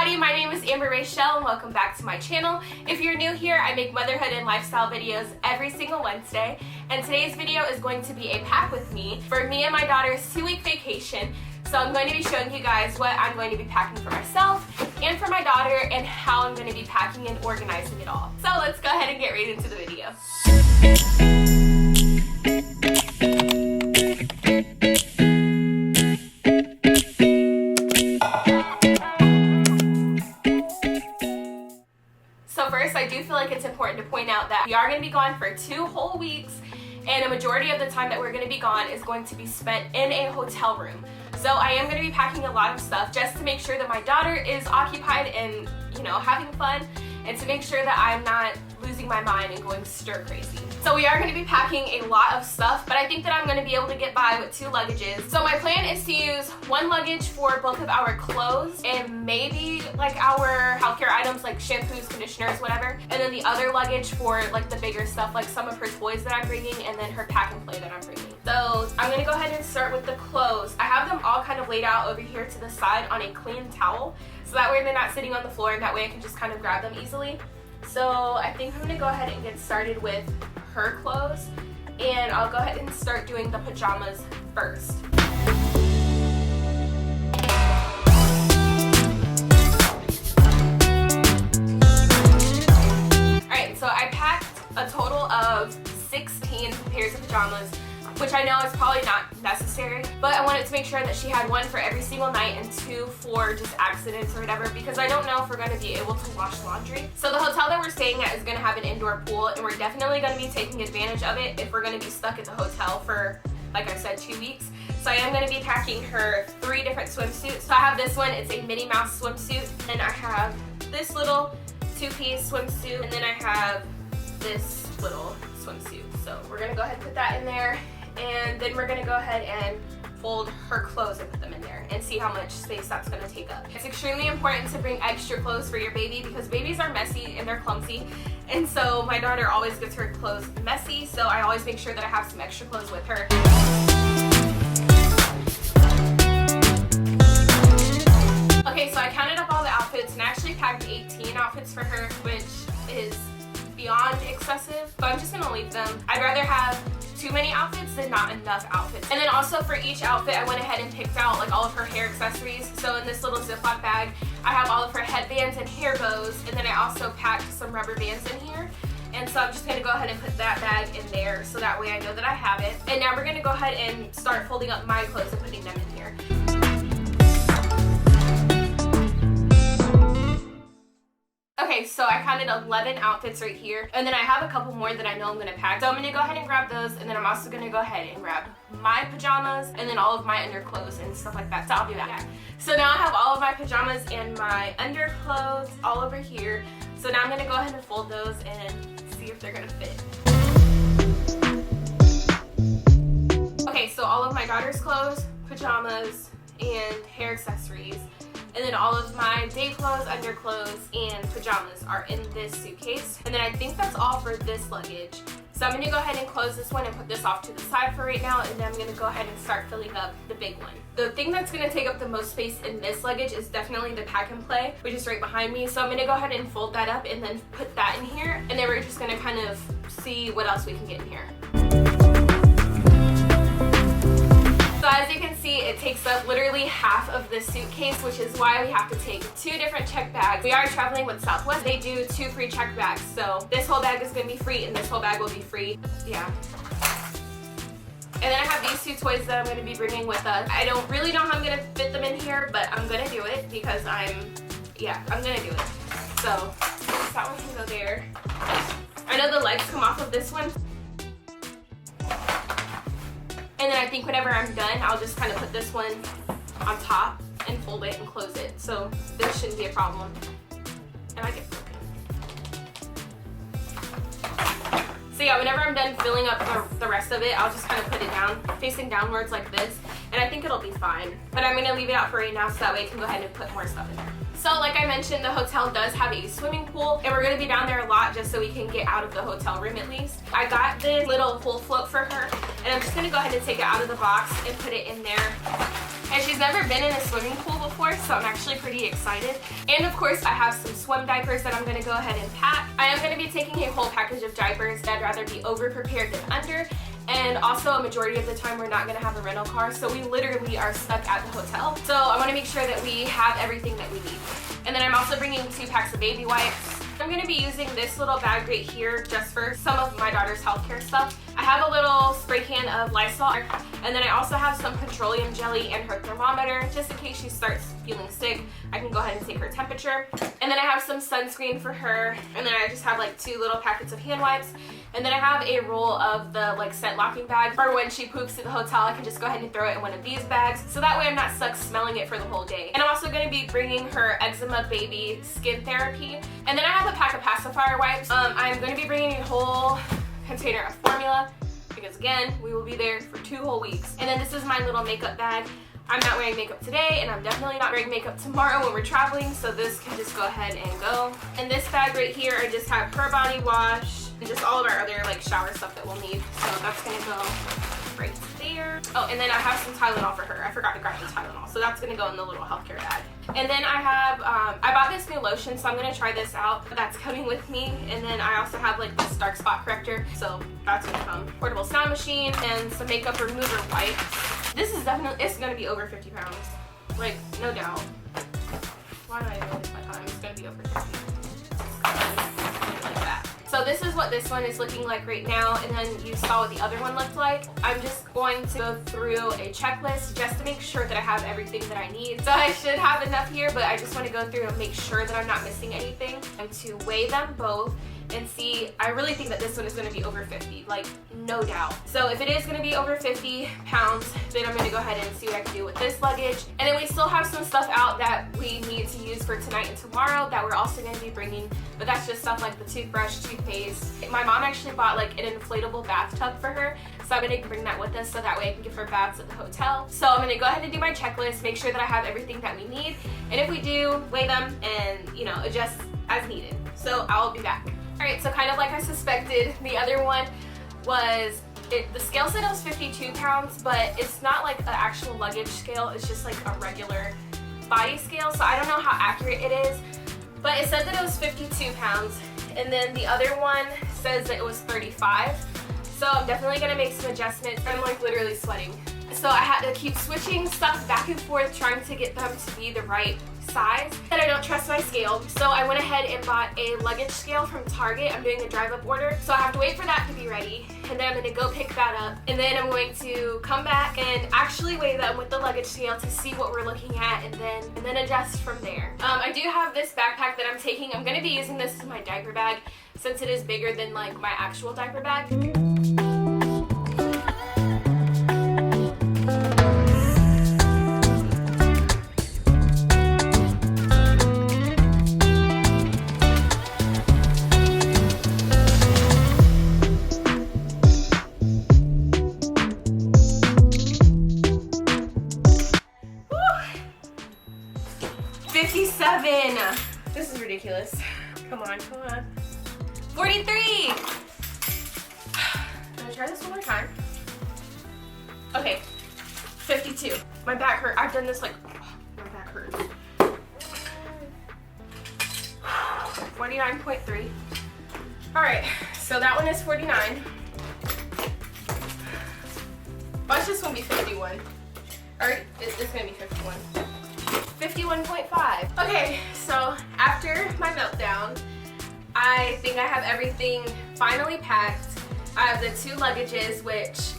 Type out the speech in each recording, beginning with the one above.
everybody, my name is Raeschelle and welcome back to my channel. If you're new here, I make motherhood and lifestyle videos every single Wednesday, and today's video is going to be a pack with me for me and my daughter's 2-week vacation. So I'm going to be showing you guys what I'm going to be packing for myself and for my daughter and how I'm going to be packing and organizing it all. So let's go ahead and get right into the video. So first, I do feel like it's important to point out that we are going to be gone for 2 whole weeks, and a majority of the time that we're going to be gone is going to be spent in a hotel room. So I am going to be packing a lot of stuff just to make sure that my daughter is occupied and, having fun, and to make sure that I'm not losing my mind and going stir crazy. So we are going to be packing a lot of stuff, but I think that I'm going to be able to get by with 2 luggages. So my plan is to use 1 luggage for both of our clothes and maybe like our healthcare items like shampoos, conditioners, whatever. And then the other luggage for like the bigger stuff, like some of her toys that I'm bringing and then her pack and play that I'm bringing. So I'm going to go ahead and start with the clothes. I have them all kind of laid out over here to the side on a clean towel. So that way they're not sitting on the floor and that way I can just kind of grab them easily. So I think I'm going to go ahead and get started with her clothes, and I'll go ahead and start doing the pajamas first. Alright, so I packed a total of 16 pairs of pajamas, which I know is probably not necessary, but I wanted to make sure that she had 1 for every single night and 2 for just accidents or whatever, because I don't know if we're going to be able to wash laundry. So the hotel that we're staying at is going to have an indoor pool, and we're definitely going to be taking advantage of it if we're going to be stuck at the hotel for, like I said, 2 weeks. So I am going to be packing her 3 different swimsuits. So I have this one, it's a Minnie Mouse swimsuit, and I have this little 2-piece swimsuit, and then I have this little swimsuit. So we're going to go ahead and put that in there. And then we're going to go ahead and fold her clothes and put them in there and see how much space that's going to take up. It's extremely important to bring extra clothes for your baby because babies are messy and they're clumsy. And so my daughter always gets her clothes messy, so I always make sure that I have some extra clothes with her. Okay, so I counted up all the outfits and I actually packed 18 outfits for her, which is beyond excessive, but I'm just going to leave them. I'd rather have too many outfits than not enough outfits. And then also for each outfit, I went ahead and picked out like all of her hair accessories. So in this little Ziploc bag, I have all of her headbands and hair bows, and then I also packed some rubber bands in here. And so I'm just going to go ahead and put that bag in there so that way I know that I have it. And now we're going to go ahead and start folding up my clothes and putting them in here. Okay, so I counted 11 outfits right here, and then I have a couple more that I know I'm going to pack. So I'm going to go ahead and grab those, and then I'm also going to go ahead and grab my pajamas and then all of my underclothes and stuff like that. So I'll do that. So now I have all of my pajamas and my underclothes all over here. So now I'm going to go ahead and fold those and see if they're going to fit. Okay, so all of my daughter's clothes, pajamas, and hair accessories, and then all of my day clothes, underclothes, and pajamas are in this suitcase. And then I think that's all for this luggage. So I'm going to go ahead and close this one and put this off to the side for right now, and then I'm going to go ahead and start filling up the big one. The thing that's going to take up the most space in this luggage is definitely the pack and play, which is right behind me. So I'm going to go ahead and fold that up and then put that in here, and then we're just going to kind of see what else we can get in here. So as you can see, it takes up literally half of this suitcase, which is why we have to take 2 different check bags. We are traveling with Southwest. They do 2 free check bags. So this whole bag is going to be free and this whole bag will be free. Yeah. And then I have these 2 toys that I'm going to be bringing with us. I don't really know how I'm going to fit them in here, but I'm going to do it because I'm going to do it. So that one can go there. I know the legs come off of this one. And then I think whenever I'm done, I'll just kind of put this one on top and fold it and close it. So there shouldn't be a problem. And I get broken. So yeah, whenever I'm done filling up the rest of it, I'll just kind of put it down, facing downwards like this. And I think it'll be fine. But I'm going to leave it out for right now so that way I can go ahead and put more stuff in there. So like I mentioned, the hotel does have a swimming pool, and we're going to be down there a lot just so we can get out of the hotel room at least. I got this little pool float for her, and I'm just going to go ahead and take it out of the box and put it in there. And she's never been in a swimming pool before. before, so I'm actually pretty excited. And of course, I have some swim diapers that I'm gonna go ahead and pack. I am gonna be taking a whole package of diapers. I'd rather be over prepared than under. And also a majority of the time we're not gonna have a rental car, so we literally are stuck at the hotel. So I wanna make sure that we have everything that we need. And then I'm also bringing 2 packs of baby wipes. I'm gonna be using this little bag right here just for some of my daughter's healthcare stuff. I have a little spray can of Lysol, and then I also have some petroleum jelly and her thermometer, just in case she starts feeling sick. I can go ahead and take her temperature. And then I have some sunscreen for her, and then I just have like 2 little packets of hand wipes. And then I have a roll of the like scent locking bag for when she poops at the hotel. I can just go ahead and throw it in one of these bags, so that way I'm not stuck smelling it for the whole day. And I'm also going to be bringing her eczema baby skin therapy. And then I have a pack of pacifier wipes. I'm going to be bringing a whole container of formula because again, we will be there for 2 whole weeks. And then this is my little makeup bag. I'm not wearing makeup today, and I'm definitely not wearing makeup tomorrow when we're traveling, so this can just go ahead and go. In this bag right here, I just have her body wash and just all of our other like shower stuff that we'll need. So that's gonna go right there. Oh, and then I have some Tylenol for her. I forgot to grab the Tylenol, so that's gonna go in the little healthcare bag. And then I have, I bought this new lotion, so I'm gonna try this out. That's coming with me. And then I also have like this dark spot corrector, so that's gonna come. Portable sound machine and some makeup remover wipes. This is definitely, it's gonna be over 50 pounds. Like, no doubt. Why do I even waste my time? It's gonna be over 50. Like that. So this is what this one is looking like right now, and then you saw what the other one looked like. I'm just going to go through a checklist just to make sure that I have everything that I need. So I should have enough here, but I just want to go through and make sure that I'm not missing anything. And to weigh them both and see, I really think that this one is going to be over 50, like no doubt. So if it is going to be over 50 pounds, then I'm going to go ahead and see what I can do with this luggage. And then we still have some stuff out that we need to use for tonight and tomorrow that we're also going to be bringing, but that's just stuff like the toothbrush, toothpaste. My mom actually bought like an inflatable bathtub for her, so I'm going to bring that with us so that way I can give her baths at the hotel. So I'm going to go ahead and do my checklist, make sure that I have everything that we need, and if we do, weigh them and, you know, adjust as needed. So I'll be back. Alright, so kind of like I suspected, the other one was, the scale said it was 52 pounds, but it's not like an actual luggage scale, it's just like a regular body scale, so I don't know how accurate it is, but it said that it was 52 pounds, and then the other one says that it was 35, so I'm definitely going to make some adjustments. I'm like literally sweating. So I had to keep switching stuff back and forth, trying to get them to be the right size. And I don't trust my scale, so I went ahead and bought a luggage scale from Target. I'm doing a drive-up order, so I have to wait for that to be ready, and then I'm going to go pick that up, and then I'm going to come back and actually weigh them with the luggage scale to see what we're looking at, and then adjust from there. I do have this backpack that I'm taking. I'm going to be using this as my diaper bag since it is bigger than like my actual diaper bag. This is ridiculous. Come on, come on. 43! Can I try this one more time? Okay, 52. My back hurt. I've done this like, my back hurts. 49.3. Alright, so that one is 49. Watch this one be 51. Or it's gonna be 51. 51.5. Okay, so after my meltdown, I think I have everything finally packed. I have the 2 luggages, which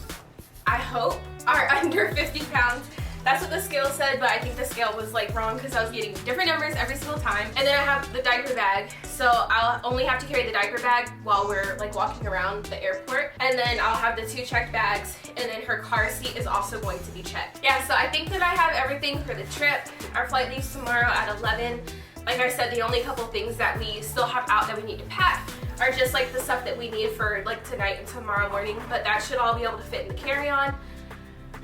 I hope are under 50 pounds. That's what the scale said, but I think the scale was like wrong because I was getting different numbers every single time. And then I have the diaper bag, so I'll only have to carry the diaper bag while we're like walking around the airport. And then I'll have the 2 checked bags, and then her car seat is also going to be checked. Yeah, so I think that I have everything for the trip. Our flight leaves tomorrow at 11. Like I said, the only couple things that we still have out that we need to pack are just like the stuff that we need for like tonight and tomorrow morning, but that should all be able to fit in the carry-on.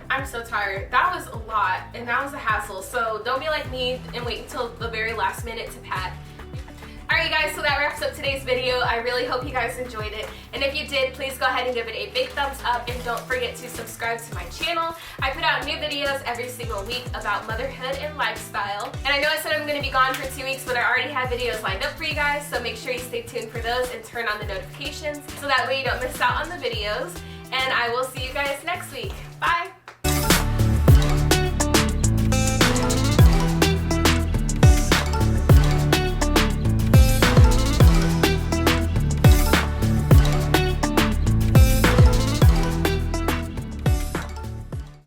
I'm so tired. That was a lot, and that was a hassle, so don't be like me and wait until the very last minute to pack. Alright, Alright guys, so that wraps up today's video. I really hope you guys enjoyed it. And if you did, please go ahead and give it a big thumbs up and don't forget to subscribe to my channel. I put out new videos every single week about motherhood and lifestyle. And I know I said I'm going to be gone for 2 weeks, but I already have videos lined up for you guys, so make sure you stay tuned for those and turn on the notifications so that way you don't miss out on the videos. And I will see you guys next week. Bye!